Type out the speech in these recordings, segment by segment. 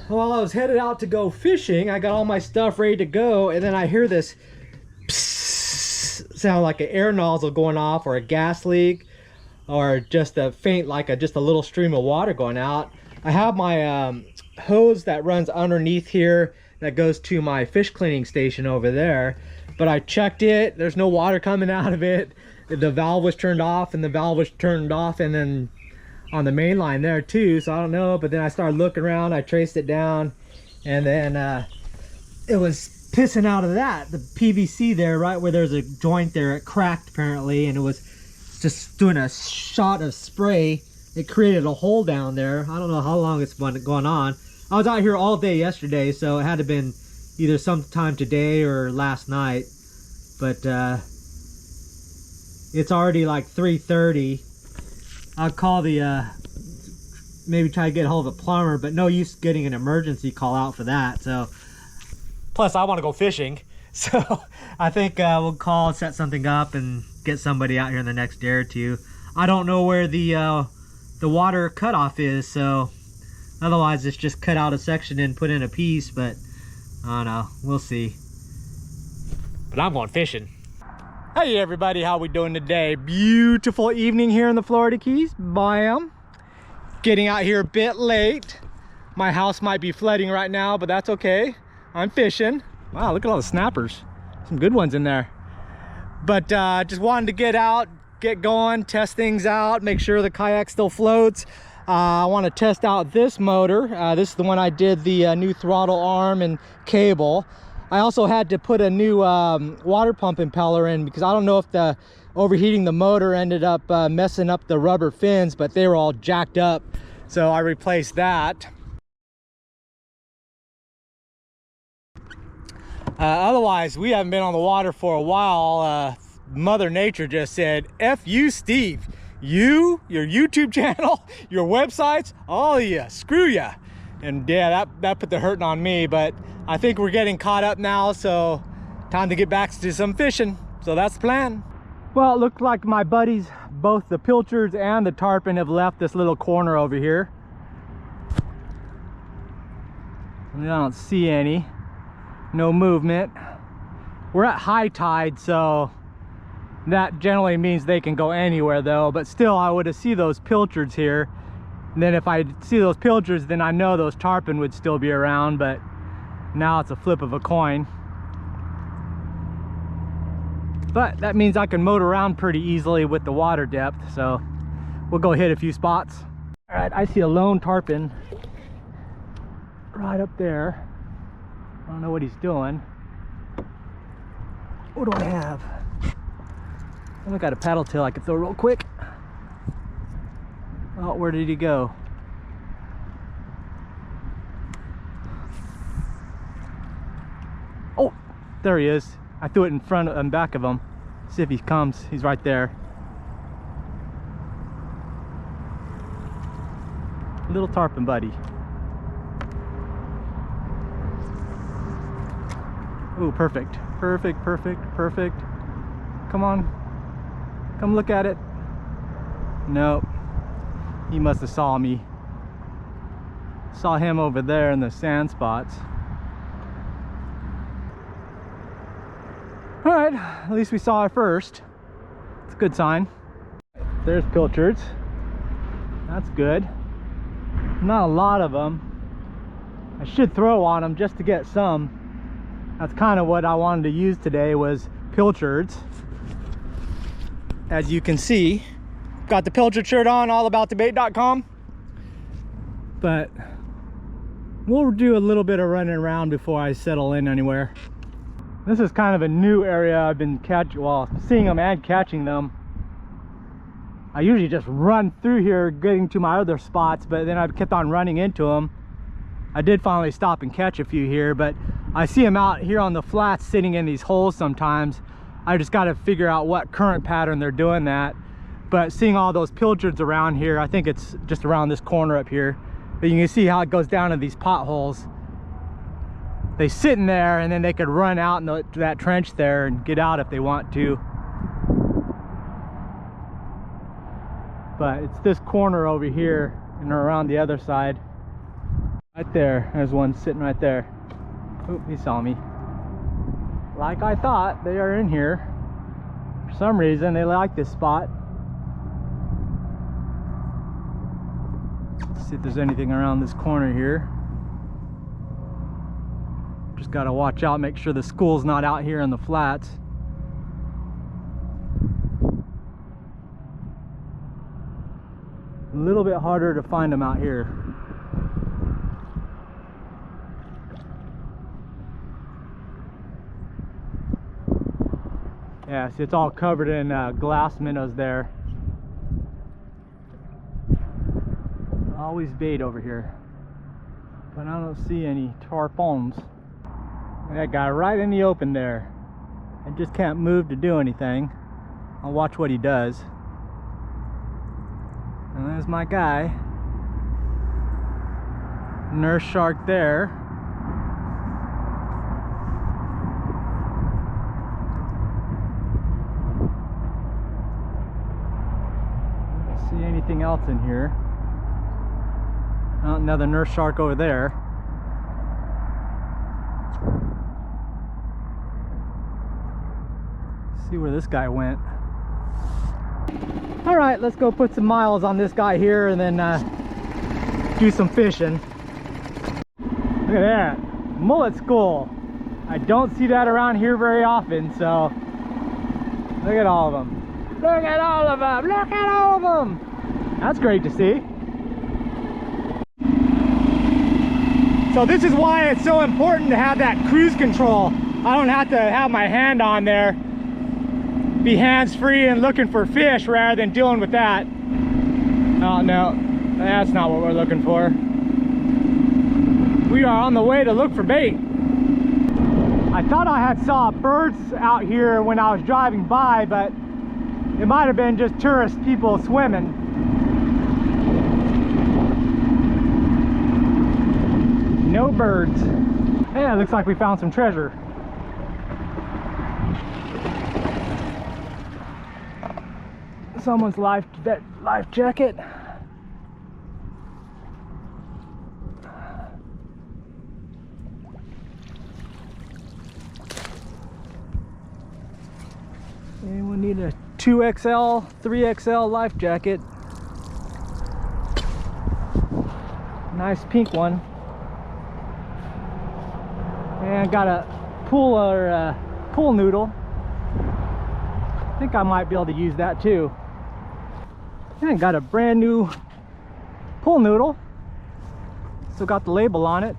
while I was headed out to go fishing, I got all my stuff ready to go, and then I hear this psss sound like an air nozzle going off, or a gas leak, or just a faint, like just a little stream of water going out. I have my hose that runs underneath here that goes to my fish cleaning station over there, but I checked it. There's no water coming out of it. The valve was turned off, and the valve was turned off, and then on the main line there too, so I don't know. But then I started looking around, I traced it down, and then it was pissing out of that, the PVC there, right where there's a joint there. It cracked apparently, and it was just doing a shot of spray. It created a hole down there. I don't know how long it's been going on. I was out here all day yesterday, so it had to have been either sometime today or last night. But it's already like 3:30. I'll call the maybe try to get a hold of a plumber, but no use getting an emergency call out for that. So plus I want to go fishing, so I think we'll call and set something up and get somebody out here in the next day or two. I don't know where the water cutoff is, so otherwise it's just cut out a section and put in a piece, but I don't know, we'll see. But I'm going fishing. Hey everybody, how we doing today? Beautiful evening here in the Florida Keys. Bam. Getting out here a bit late. My house might be flooding right now, but that's okay. I'm fishing. Wow, look at all the snappers. Some good ones in there. But just wanted to get out, get going, test things out, make sure the kayak still floats. I want to test out this motor. This is the one I did the new throttle arm and cable. I also had to put a new water pump impeller in, because I don't know if the overheating the motor ended up messing up the rubber fins, but they were all jacked up, so I replaced that. Otherwise, we haven't been on the water for a while. Mother Nature just said, F you, Steve. You, your YouTube channel, your websites, all of you, screw ya. And yeah, that put the hurting on me, but I think we're getting caught up now, so time to get back to some fishing. So that's the plan. Well, it looks like my buddies, both the pilchards and the tarpon, have left this little corner over here. I don't see any. No movement. We're at high tide, so that generally means they can go anywhere though, but still I would see those pilchards here. And then if I see those pilchards, then I know those tarpon would still be around, but now it's a flip of a coin. But that means I can motor around pretty easily with the water depth, so we'll go hit a few spots. All right, I see a lone tarpon right up there. I don't know what he's doing. What do I have? I got a paddle tail I could throw real quick. Oh, where did he go? Oh, there he is. I threw it in front and back of him. See if he comes. He's right there. Little tarpon buddy. Oh, perfect. Perfect, perfect, perfect. Come on. Come look at it. Nope. He must have saw me. Saw him over there in the sand spots. All right, at least we saw it first. It's a good sign. There's pilchards. That's good. Not a lot of them. I should throw on them just to get some. That's kind of what I wanted to use today, was pilchards. As you can see, got the pilchard shirt on, AllAboutTheBait.com. But we'll do a little bit of running around before I settle in anywhere. This is kind of a new area I've been seeing them and catching them. I usually just run through here getting to my other spots, but then I've kept on running into them. I did finally stop and catch a few here, but I see them out here on the flats sitting in these holes sometimes. I just got to figure out what current pattern they're doing that. But seeing all those pilchards around here, I think it's just around this corner up here, but you can see how it goes down to these potholes. They sit in there, and then they could run out in that trench there and get out if they want to. But it's this corner over here and around the other side. Right there, there's one sitting right there. Oop, he saw me. Like I thought, they are in here. For some reason, they like this spot. Let's see if there's anything around this corner here. Just gotta watch out, make sure the school's not out here in the flats. A little bit harder to find them out here. Yeah, see, it's all covered in glass minnows there. Always bait over here, but I don't see any tarpons. That guy right in the open there. I just can't move to do anything. I'll watch what he does. And there's my guy. Nurse shark there. Don't see anything else in here. Oh, another nurse shark over there. See where this guy went. All right, let's go put some miles on this guy here and then do some fishing. Look at that, mullet school. I don't see that around here very often, so look at all of them. Look at all of them, look at all of them. That's great to see. So this is why it's so important to have that cruise control. I don't have to have my hand on there, be hands-free and looking for fish rather than dealing with that. Oh no, that's not what we're looking for. We are on the way to look for bait. I thought I had saw birds out here when I was driving by, but it might have been just tourist people swimming. No birds. Yeah, it looks like we found some treasure. Someone's life jacket. Anyone need a 2XL, 3XL life jacket? Nice pink one. And got a pool noodle. I think I might be able to use that too. And got a brand new pool noodle. Still got the label on it.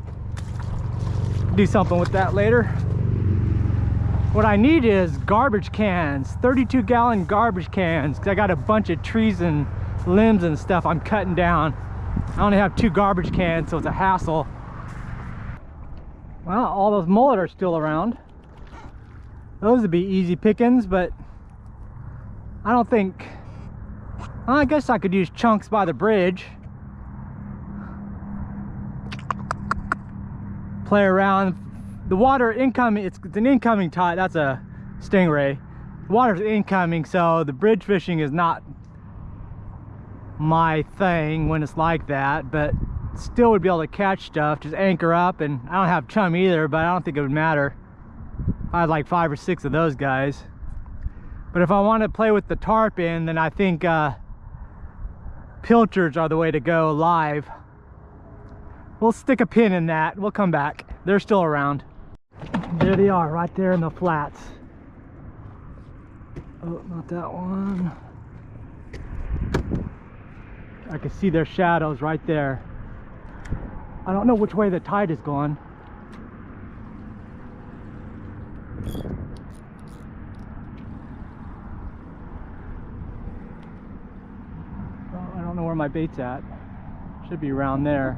Do something with that later. What I need is garbage cans, 32-gallon garbage cans, because I got a bunch of trees and limbs and stuff I'm cutting down. I only have 2 garbage cans, so it's a hassle. Well, all those mullet are still around. Those would be easy pickings, but I don't think... I guess I could use chunks by the bridge. Play around. The water incoming, it's an incoming tide. That's a stingray. The water's incoming, so the bridge fishing is not my thing when it's like that, but still would be able to catch stuff. Just anchor up, and I don't have chum either, but I don't think it would matter. I had like 5 or 6 of those guys. But if I want to play with the tarpon, then I think pilchards are the way to go live. We'll stick a pin in that. We'll come back. They're still around. There they are, right there in the flats. Oh, not that one. I can see their shadows right there. I don't know which way the tide is going. Well, I don't know where my bait's at. Should be around there.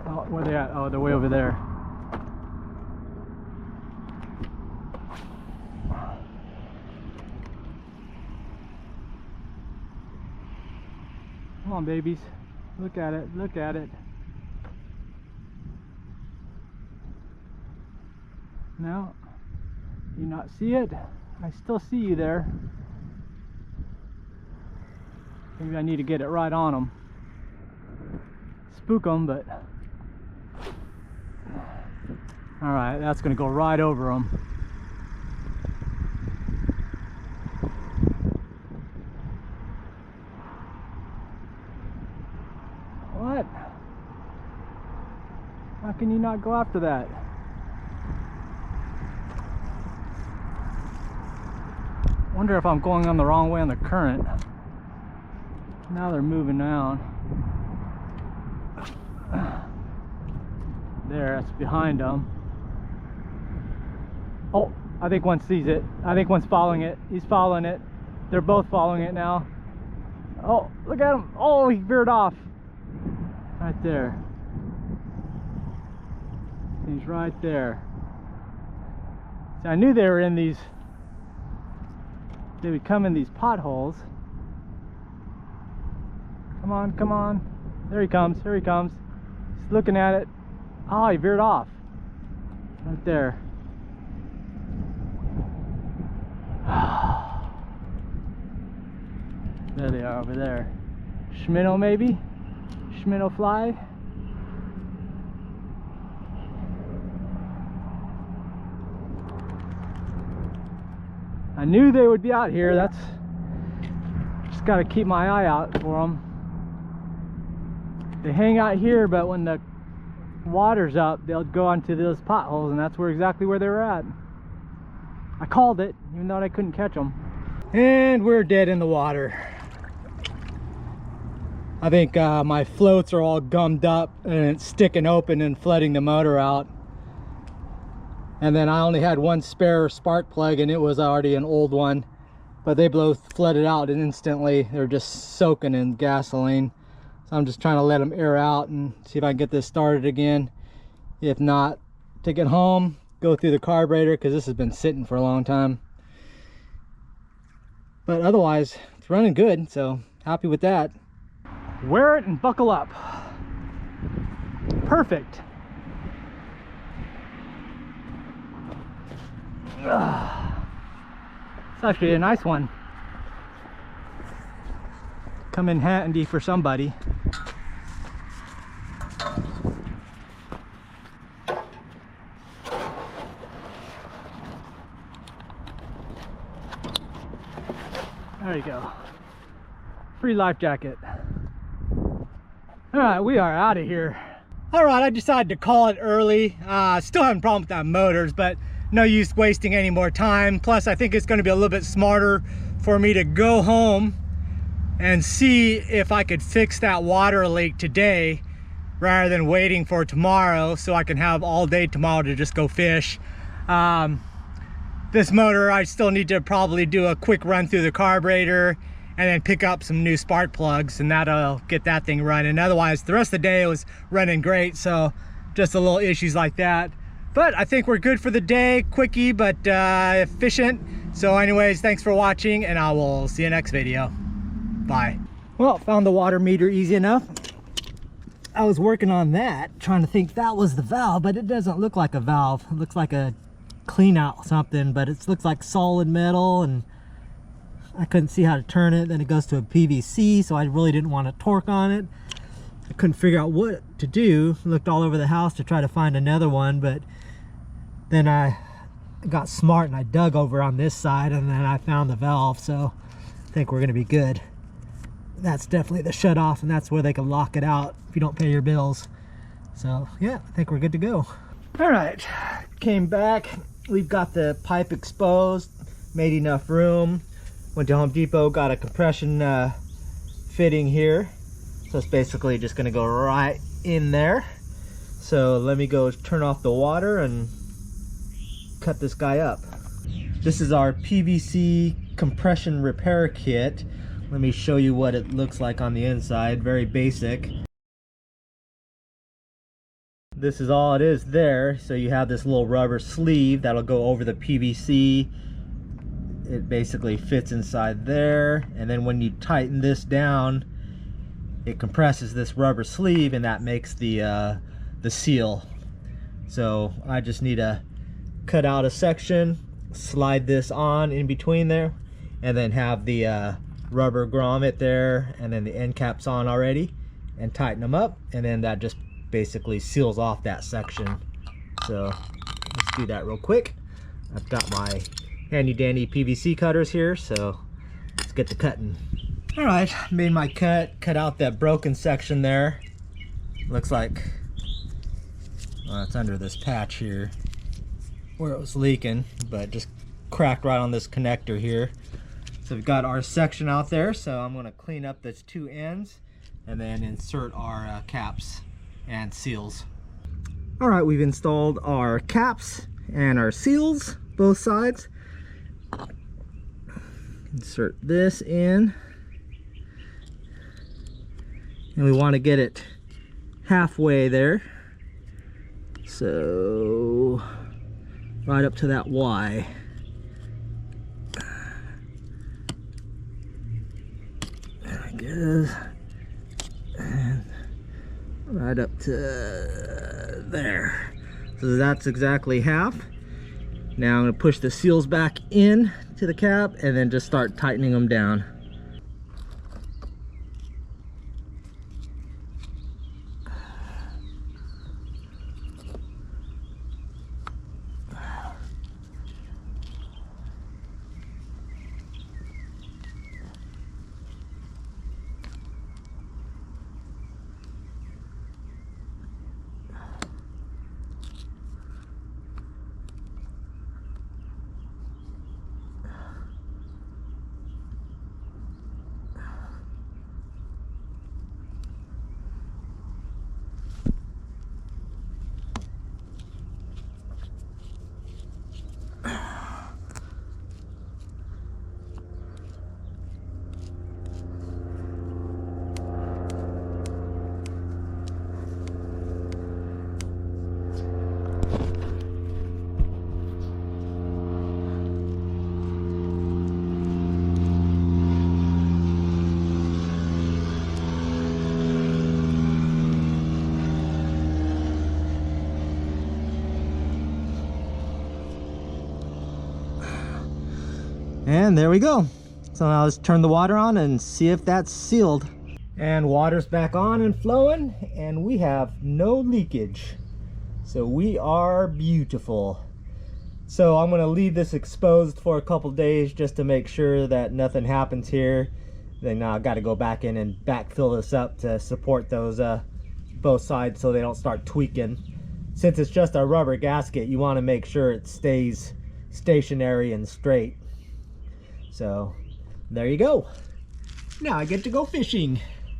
Oh, where are they at? Oh, they're way over there. Come on, babies. Look at it. Look at it. No? You not see it? I still see you there. Maybe I need to get it right on them. Spook them, but... Alright, that's going to go right over them. What? How can you not go after that? Wonder if I'm going on the wrong way on the current. Now they're moving down. There, that's behind them. Oh, I think one sees it. I think one's following it. He's following it. They're both following it now. Oh, look at him. Oh, he veered off. Right there. He's right there. See, I knew they were in these. They would come in these potholes. Come on, come on. There he comes, here he comes. He's looking at it. Oh, he veered off. Right there. There they are over there. Shimano maybe? Shimano fly? I knew they would be out here. That's just got to keep my eye out for them. They hang out here, but when the water's up, they'll go onto those potholes, and that's exactly where they were at. I called it, even though I couldn't catch them. And we're dead in the water. I think my floats are all gummed up and it's sticking open and flooding the motor out. And then I only had one spare spark plug, and it was already an old one, but they both flooded out, and instantly they're just soaking in gasoline. So I'm just trying to let them air out and see if I can get this started again. If not, take it home, go through the carburetor, because this has been sitting for a long time. But otherwise, it's running good, so happy with that. Wear it and buckle up. Perfect. It's actually a nice one. Come in handy for somebody. There you go. Free life jacket. Alright, we are out of here. Alright, I decided to call it early. Still having a problem with that motors, but no use wasting any more time. Plus, I think it's going to be a little bit smarter for me to go home and see if I could fix that water leak today rather than waiting for tomorrow, so I can have all day tomorrow to just go fish. This motor, I still need to probably do a quick run through the carburetor and then pick up some new spark plugs, and that'll get that thing running. Otherwise, the rest of the day it was running great, so just a little issues like that. But I think we're good for the day. Quickie, but efficient. So anyways, thanks for watching, and I will see you next video. Bye. Well, found the water meter easy enough. I was working on that, trying to think that was the valve, but it doesn't look like a valve. It looks like a clean out something, but it looks like solid metal, and I couldn't see how to turn it. Then it goes to a PVC, so I really didn't want to torque on it. I couldn't figure out what to do. Looked all over the house to try to find another one, but then I got smart and I dug over on this side, and then I found the valve, so I think we're gonna be good. That's definitely the shut off, and that's where they can lock it out if you don't pay your bills. So yeah, I think we're good to go. All right, came back. We've got the pipe exposed, made enough room. Went to Home Depot, got a compression fitting here. So it's basically just gonna go right in there. So let me go turn off the water and cut this guy up. This is our PVC compression repair kit. Let me show you what it looks like on the inside. Very basic. This is all it is there. So you have this little rubber sleeve that'll go over the PVC. It basically fits inside there, and then when you tighten this down, it compresses this rubber sleeve, and that makes the seal. So I just need to cut out a section slide this on in between there, and then have the rubber grommet there, and then the end caps on already, and tighten them up, and then that just basically seals off that section. So let's do that real quick. I've got my handy dandy PVC cutters here, so let's get to cutting. All right, made my cut out that broken section there. Looks like it's under this patch here where it was leaking, but just cracked right on this connector here. So we've got our section out there, so I'm gonna clean up those two ends and then insert our caps and seals. All right, we've installed our caps and our seals, both sides. Insert this in. And we want to get it halfway there. So right up to that Y. There it goes. And right up to there. So that's exactly half. Now I'm going to push the seals back in to the cap and then just start tightening them down. And there we go. So now let's turn the water on and see if that's sealed. And water's back on and flowing, and we have no leakage. So we are beautiful. So I'm gonna leave this exposed for a couple days just to make sure that nothing happens here. Then I gotta go back in and backfill this up to support those both sides so they don't start tweaking. Since it's just a rubber gasket, you wanna make sure it stays stationary and straight. So there you go. Now I get to go fishing.